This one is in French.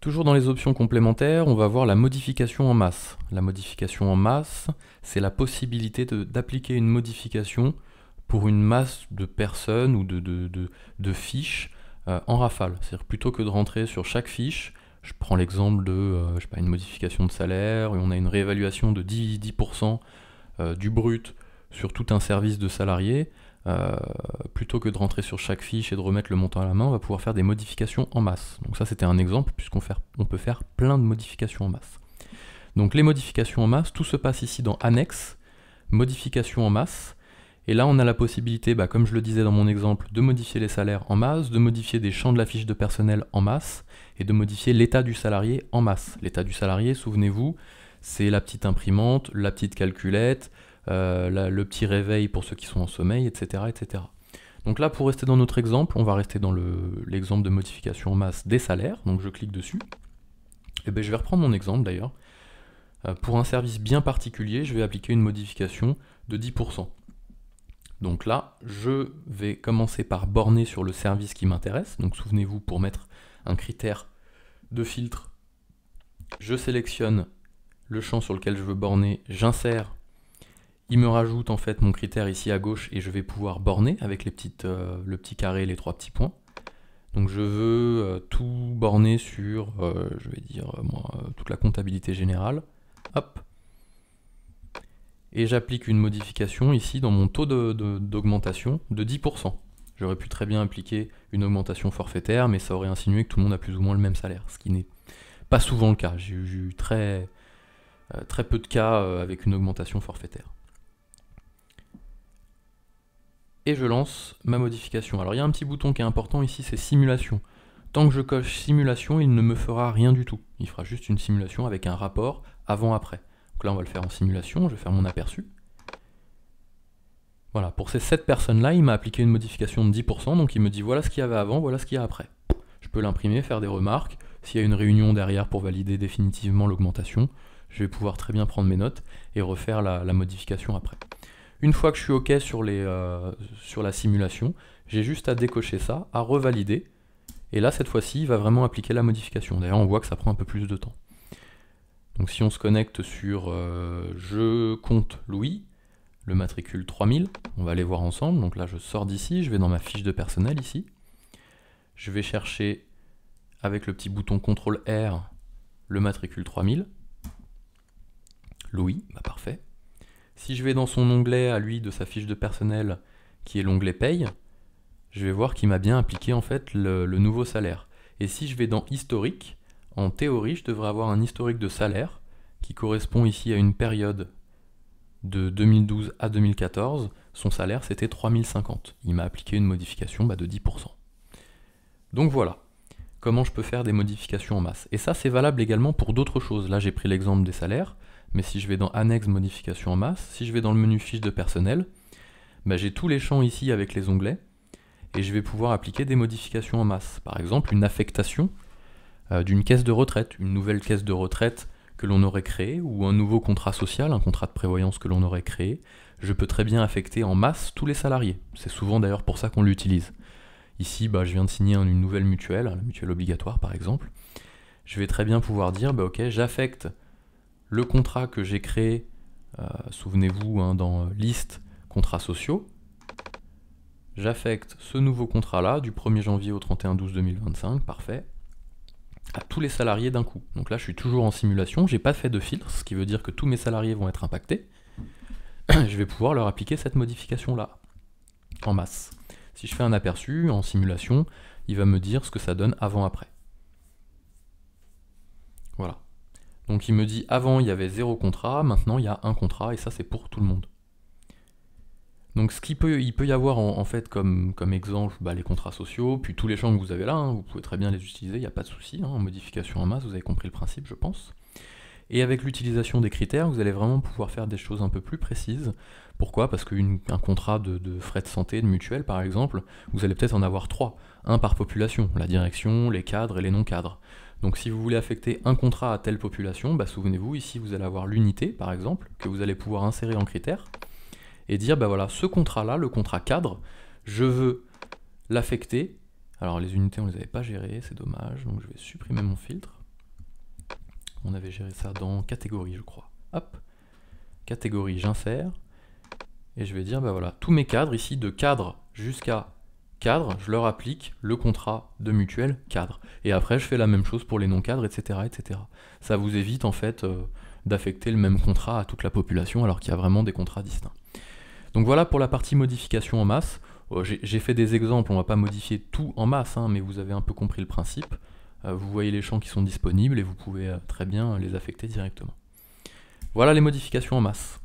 Toujours dans les options complémentaires, on va voir la modification en masse. La modification en masse, c'est la possibilité d'appliquer une modification pour une masse de personnes ou de fiches en rafale. C'est-à-dire plutôt que de rentrer sur chaque fiche, je prends l'exemple de je sais pas, une modification de salaire, et on a une réévaluation de 10% du brut sur tout un service de salariés. Plutôt que de rentrer sur chaque fiche et de remettre le montant à la main, on va pouvoir faire des modifications en masse. Donc ça c'était un exemple, puisqu'on peut faire plein de modifications en masse. Donc les modifications en masse, tout se passe ici dans Annexe, modifications en masse, et là on a la possibilité, comme je le disais dans mon exemple, de modifier les salaires en masse, de modifier des champs de la fiche de personnel en masse, et de modifier l'état du salarié en masse. L'état du salarié, souvenez-vous, c'est la petite imprimante, la petite calculette, le petit réveil pour ceux qui sont en sommeil, etc., etc. Donc là, pour rester dans notre exemple, on va rester dans l'exemple de modification en masse des salaires. Donc je clique dessus. Et je vais reprendre mon exemple d'ailleurs. Pour un service bien particulier, je vais appliquer une modification de 10%. Donc là, je vais commencer par borner sur le service qui m'intéresse. Donc souvenez-vous, pour mettre un critère de filtre, je sélectionne le champ sur lequel je veux borner, j'insère. Il me rajoute en fait mon critère ici à gauche et je vais pouvoir borner avec le petit carré et les 3 petits points. Donc je veux tout borner sur, je vais dire toute la comptabilité générale. Hop. Et j'applique une modification ici dans mon taux d'augmentation de 10%. J'aurais pu très bien appliquer une augmentation forfaitaire, mais ça aurait insinué que tout le monde a plus ou moins le même salaire, ce qui n'est pas souvent le cas. J'ai eu très peu de cas avec une augmentation forfaitaire. Et je lance ma modification. Alors il y a un petit bouton qui est important ici, c'est simulation. Tant que je coche simulation, il ne me fera rien du tout. Il fera juste une simulation avec un rapport avant-après. Donc là on va le faire en simulation, je vais faire mon aperçu. Voilà, pour ces 7 personnes-là, il m'a appliqué une modification de 10%, donc il me dit voilà ce qu'il y avait avant, voilà ce qu'il y a après. Je peux l'imprimer, faire des remarques. S'il y a une réunion derrière pour valider définitivement l'augmentation, je vais pouvoir très bien prendre mes notes et refaire la modification après. Une fois que je suis OK sur la simulation, j'ai juste à décocher ça, à revalider, et là cette fois-ci il va vraiment appliquer la modification. D'ailleurs on voit que ça prend un peu plus de temps. Donc si on se connecte sur je compte Louis, le matricule 3000, on va aller voir ensemble. Donc là je sors d'ici, je vais dans ma fiche de personnel ici, je vais chercher avec le petit bouton CTRL R le matricule 3000, Louis, parfait. Si je vais dans son onglet à lui de sa fiche de personnel, qui est l'onglet paye, je vais voir qu'il m'a bien appliqué en fait le nouveau salaire. Et si je vais dans historique, en théorie, je devrais avoir un historique de salaire qui correspond ici à une période de 2012 à 2014. Son salaire c'était 3050. Il m'a appliqué une modification de 10%. Donc voilà comment je peux faire des modifications en masse. Et ça c'est valable également pour d'autres choses. Là j'ai pris l'exemple des salaires. Mais si je vais dans Annexe modification en masse, si je vais dans le menu fiche de personnel, j'ai tous les champs ici avec les onglets, et je vais pouvoir appliquer des modifications en masse. Par exemple, une affectation d'une caisse de retraite, une nouvelle caisse de retraite que l'on aurait créée, ou un nouveau contrat social, un contrat de prévoyance que l'on aurait créé, je peux très bien affecter en masse tous les salariés. C'est souvent d'ailleurs pour ça qu'on l'utilise. Ici, je viens de signer une nouvelle mutuelle, la mutuelle obligatoire par exemple. Je vais très bien pouvoir dire, ok, j'affecte le contrat que j'ai créé, souvenez-vous, dans liste contrats sociaux, j'affecte ce nouveau contrat-là du 1er janvier au 31/12/2025, parfait, à tous les salariés d'un coup. Donc là, je suis toujours en simulation, j'ai pas fait de filtre, ce qui veut dire que tous mes salariés vont être impactés. Je vais pouvoir leur appliquer cette modification-là, en masse. Si je fais un aperçu en simulation, il va me dire ce que ça donne avant-après. Voilà. Donc il me dit avant il y avait 0 contrat, maintenant il y a un contrat et ça c'est pour tout le monde. Donc il peut y avoir en fait comme exemple les contrats sociaux, puis tous les champs que vous avez là, vous pouvez très bien les utiliser, il n'y a pas de souci, en modification en masse, vous avez compris le principe je pense. Et avec l'utilisation des critères, vous allez vraiment pouvoir faire des choses un peu plus précises. Pourquoi? Parce qu'un contrat de frais de santé, de mutuelle par exemple, vous allez peut-être en avoir 3, un par population, la direction, les cadres et les non-cadres. Donc si vous voulez affecter un contrat à telle population, souvenez-vous, ici vous allez avoir l'unité par exemple, que vous allez pouvoir insérer en critère, et dire voilà, ce contrat-là, le contrat cadre, je veux l'affecter. Alors les unités on les avait pas gérées, c'est dommage, donc je vais supprimer mon filtre. On avait géré ça dans catégorie, je crois. Hop, catégorie, j'insère. Et je vais dire, bah voilà, tous mes cadres ici, de cadre jusqu'à cadre, je leur applique le contrat de mutuelle cadre. Et après, je fais la même chose pour les non-cadres, etc., etc. Ça vous évite en fait d'affecter le même contrat à toute la population alors qu'il y a vraiment des contrats distincts. Donc voilà pour la partie modification en masse. J'ai fait des exemples, on ne va pas modifier tout en masse, hein, mais vous avez un peu compris le principe. Vous voyez les champs qui sont disponibles et vous pouvez très bien les affecter directement. Voilà les modifications en masse.